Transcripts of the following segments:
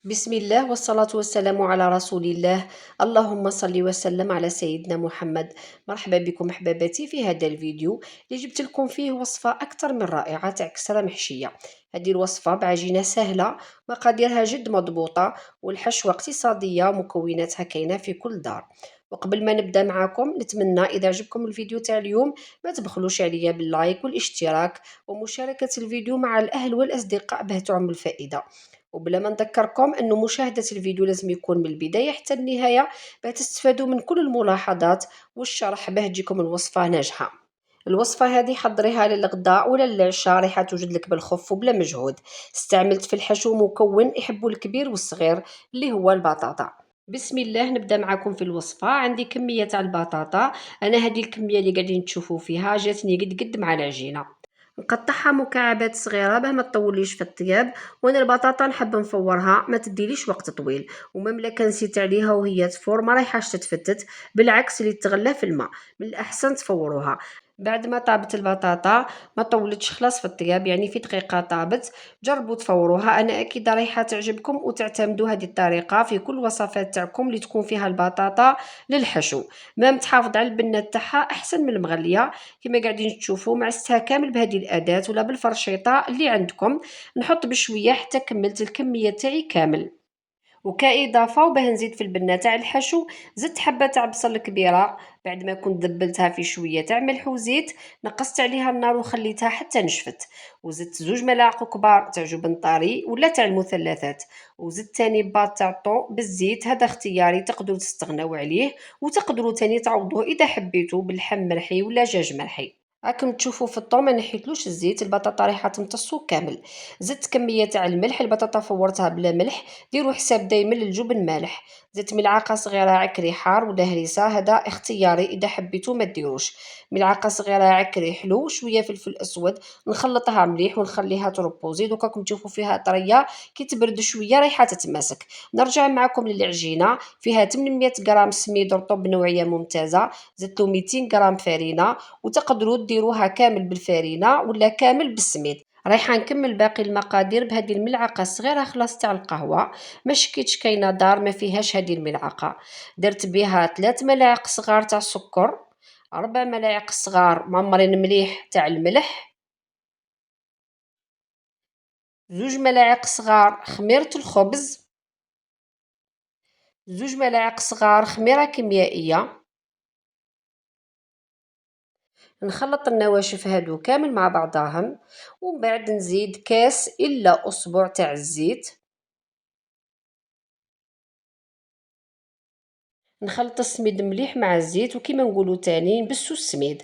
بسم الله والصلاة والسلام على رسول الله. اللهم صل وسلم على سيدنا محمد. مرحبا بكم أحباباتي في هذا الفيديو اللي جبت لكم فيه وصفة أكثر من رائعة تاع كسرة محشية. هذه الوصفة بعجينة سهلة، مقاديرها جد مضبوطة، والحشوة اقتصادية ومكوناتها كاينة في كل دار. وقبل ما نبدا معكم نتمنى اذا عجبكم الفيديو تاع اليوم ما تبخلوش عليا باللايك والاشتراك ومشاركة الفيديو مع الاهل والاصدقاء به تعم الفائدة. وبلا ما نذكركم انه مشاهدة الفيديو لازم يكون من البداية حتى النهاية باه تستفادوا من كل الملاحظات والشرح باه تجيكم الوصفة ناجحة. الوصفة هذه حضريها للغداء ولا للعشاء، رايحة توجد لك بالخف وبلا مجهود. استعملت في الحشو مكون يحبه الكبير والصغير اللي هو البطاطا. بسم الله نبدا معكم في الوصفة. عندي كمية تاع البطاطا، انا هذه الكمية اللي قاعدين تشوفوا فيها جاتني قد مع العجينة. نقطعها مكعبات صغيره باه ما تطوليش في الطياب. وانا البطاطا نحب نفورها، ما تديليش وقت طويل، ومملا كنسيت عليها وهي تفور ما رايحاش تتفتت، بالعكس اللي تغلى في الماء من الاحسن تفوروها. بعد ما طابت البطاطا ما طولتش خلاص في الطياب، يعني في دقيقه طابت. جربوا تفوروها، انا اكيد رايحه تعجبكم وتعتمدوا هذه الطريقه في كل وصفات تاعكم اللي تكون فيها البطاطا للحشو. ما متحافظ على البنه تاعها احسن من المغليه. كما قاعدين تشوفوا معستها كامل بهذه الاداه ولا بالفرشيطه اللي عندكم. نحط بشويه حتى كملت الكميه تاعي كامل. وكإضافة وباه نزيد في البنة تاع الحشو، زدت حبة تاع بصل كبيرة. بعد ما كنت دبلتها في شوية تاع ملح وزيت، نقصت عليها النار وخليتها حتى نشفت. وزدت 2 ملاعق كبار تاع جبن طري ولا تاع المثلثات. وزدت تاني باط تاع الطون بالزيت، هذا اختياري تقدروا تستغناو عليه. وتقدروا تاني تعوضوه اذا حبيتوا باللحم مرحي ولا دجاج مرحي. راكم تشوفوا في الطون ما نحيتلوش الزيت، البطاطا رايحه تمتصو كامل. زدت كميه تاع الملح، البطاطا فورتها بلا ملح. ديروا حساب دايما للجبن مالح. زدت ملعقه صغيره عكري حار ولا هريسه، هذا اختياري اذا حبيتوا ما ديروش. ملعقه صغيره عكري حلو، شويه فلفل اسود. نخلطها مليح ونخليها تروبوزي. دوكا راكم تشوفوا فيها طريه، كي تبرد شويه رايحه تتماسك. نرجع معكم للعجينه. فيها 800 غرام سميد رطب نوعيه ممتازه. زدت له 200 غرام فرينه، وتقدروا ديروها كامل بالفرينه ولا كامل بالسميد. رايحه نكمل باقي المقادير بهذه الملعقه الصغيره خلاص تاع القهوه. ما شكيتش كاينه دار ما فيهاش هذه الملعقه. درت بها 3 ملاعق صغار تاع السكر، 4 ملاعق صغار معمرين مليح تاع الملح، 2 ملاعق صغار خميره الخبز، 2 ملاعق صغار خميره كيميائيه. نخلط النواشف هادو كامل مع بعضاهم، ومن بعد نزيد كاس الا اصبع تاع الزيت. نخلط السميد مليح مع الزيت، وكيما نقولوا تاني نبسو السميد.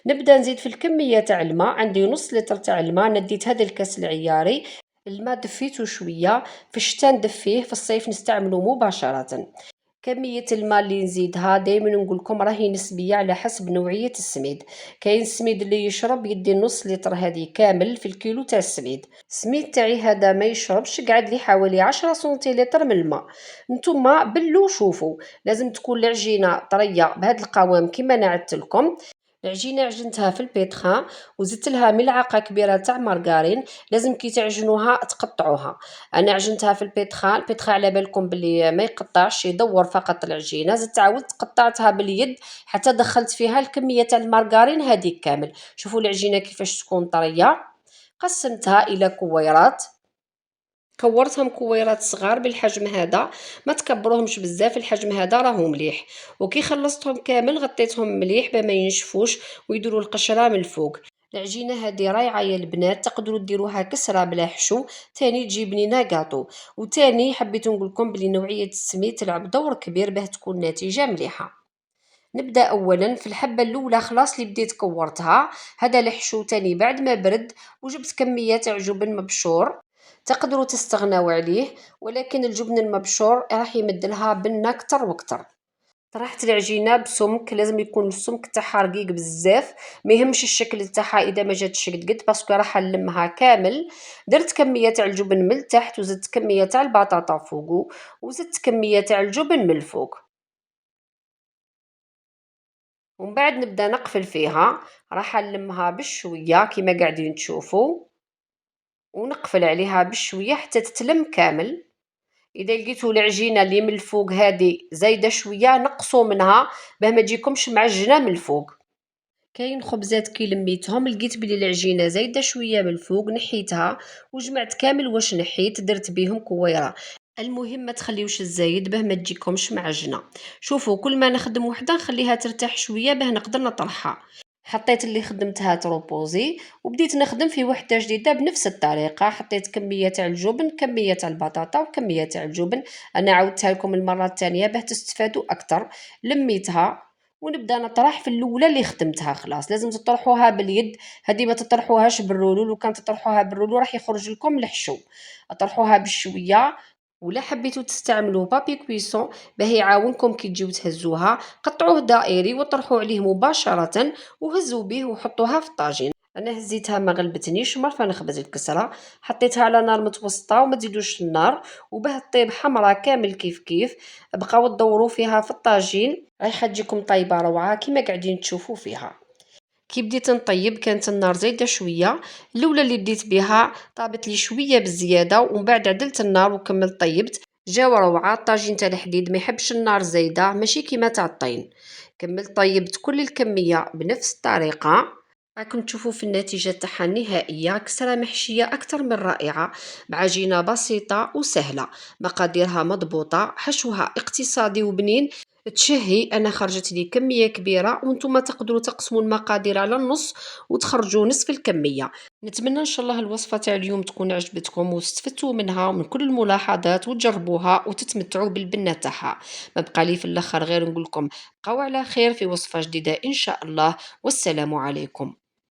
نبدا نزيد في الكميه تاع الماء، عندي نص لتر تاع الماء، نديت هذا الكاس العياري. الماء دفيته شويه، في الشتاء ندفيه، في الصيف نستعمله مباشره. كمية الماء اللي نزيدها دايما نقول لكم راهي نسبية على حسب نوعية السميد. كاين السميد اللي يشرب يدي نص لتر هذه كامل في الكيلو تاع السميد. السميد تاعي هذا ما يشربش، قعد لي حوالي 10 سنتيلتر من الماء. نتوما بلو شوفوا، لازم تكون العجينة طرية بهذا القوام كما نعدت لكم. العجينه عجنتها في البيتخان، وزدت لها ملعقه كبيره تاع مارغرين. لازم كي تعجنوها تقطعوها. انا عجنتها في البيتخان، البيتخان على بالكم بلي ما يقطعش، يدور فقط العجينه. زدت عاودت قطعتها باليد حتى دخلت فيها الكميه تاع المارغرين هذيك كامل. شوفوا العجينه كيفاش تكون طريه. قسمتها الى كويرات، كورتهم كويرات صغار بالحجم هذا، ما تكبروهمش بزاف، الحجم هذا راهو مليح. وكي خلصتهم كامل غطيتهم مليح بما ينشفوش ويديروا القشره من الفوق. العجينه هذه رايعه يا البنات، تقدروا ديروها كسره بلا حشو، تاني تجي بنينه كاطو. وتاني حبيت نقول لكم بلي نوعيه السميد تلعب دور كبير باه تكون النتيجه مليحه. نبدا اولا في الحبه الاولى خلاص اللي بديت كورتها، هذا الحشو تاني بعد ما برد. وجبت كميه تاع جبن مبشور، تقدروا تستغناو عليه، ولكن الجبن المبشور راح يمدلها بنه كتر وكتر. طرحت العجينه بسمك، لازم يكون السمك تاعها رقيق بزاف، ما يهمش الشكل تاعها اذا ما جاتش قد باسكو راح نلمها كامل. درت كميه تاع الجبن من التحت، وزدت كميه تاع البطاطا فوقو، وزدت كميه تاع الجبن من الفوق. ومن بعد نبدا نقفل فيها، راح نلمها بشويه كيما قاعدين تشوفوا، ونقفل عليها بشويه حتى تتلم كامل. اذا لقيتوا العجينه اللي من الفوق هذه زايده شويه نقصوا منها باه ما تجيكمش معجنه من الفوق. كاين خبزات كي لميتهم لقيت بلي العجينه زايده شويه من الفوق نحيتها وجمعت كامل واش نحيت درت بيهم كويره. المهم ما تخليوش الزايد باه ما تجيكمش معجنه. شوفوا كل ما نخدم وحده نخليها ترتاح شويه باه نقدر نطرحها. حطيت اللي خدمتها تروبوزي وبديت نخدم في وحده جديده بنفس الطريقه. حطيت كميه تاع الجبن كميه تاع البطاطا وكميه تاع الجبن. انا عاودتها لكم المره الثانيه باه تستفادوا اكثر. لميتها ونبدا نطرح في الاولى اللي خدمتها. خلاص لازم تطرحوها باليد. هذه ما تطرحوهاش بالرولو. لو كان تطرحوها بالرولو راح يخرج لكم الحشو. اطرحوها بشويه. ولا حبيتوا تستعملوا بابي كويسون باه يعاونكم كي تجيو تهزوها قطعوه دائري وطرحوا عليه مباشره وهزوا به وحطوها في الطاجين. انا هزيتها ما غلبتنيش مرفه نخبز الكسره. حطيتها على نار متوسطه وما تزيدوش النار وباه طيب حمرة كامل كيف كيف. بقاو تدوروا فيها في الطاجين رايحه تجيكم طيبه روعه كيما قاعدين تشوفوا فيها. كي بديت نطيب كانت النار زايده شويه. الاولى اللي بديت بها طابت لي شويه بزياده ومن بعد عدلت النار وكملت طيبت. جاو روعه. الطاجين تاع الحديد ما يحبش النار زايده ماشي كيما تاع الطين. كملت طيبت كل الكميه بنفس الطريقه. راكم تشوفوا في النتيجه تاعها النهائيه كسره محشيه اكثر من رائعه بعجينه بسيطه وسهله. مقاديرها مضبوطه حشوها اقتصادي وبنين. تشهي. انا خرجت لي كميه كبيره وانتم تقدروا تقسموا المقادير على النص وتخرجوا نصف الكميه. نتمنى ان شاء الله الوصفه تاع اليوم تكون عجبتكم واستفدتوا منها ومن كل الملاحظات وتجربوها وتتمتعوا بالبنه تاعها. ما بقى لي في الاخر غير نقول لكم بقاو على خير في وصفه جديده ان شاء الله. والسلام عليكم.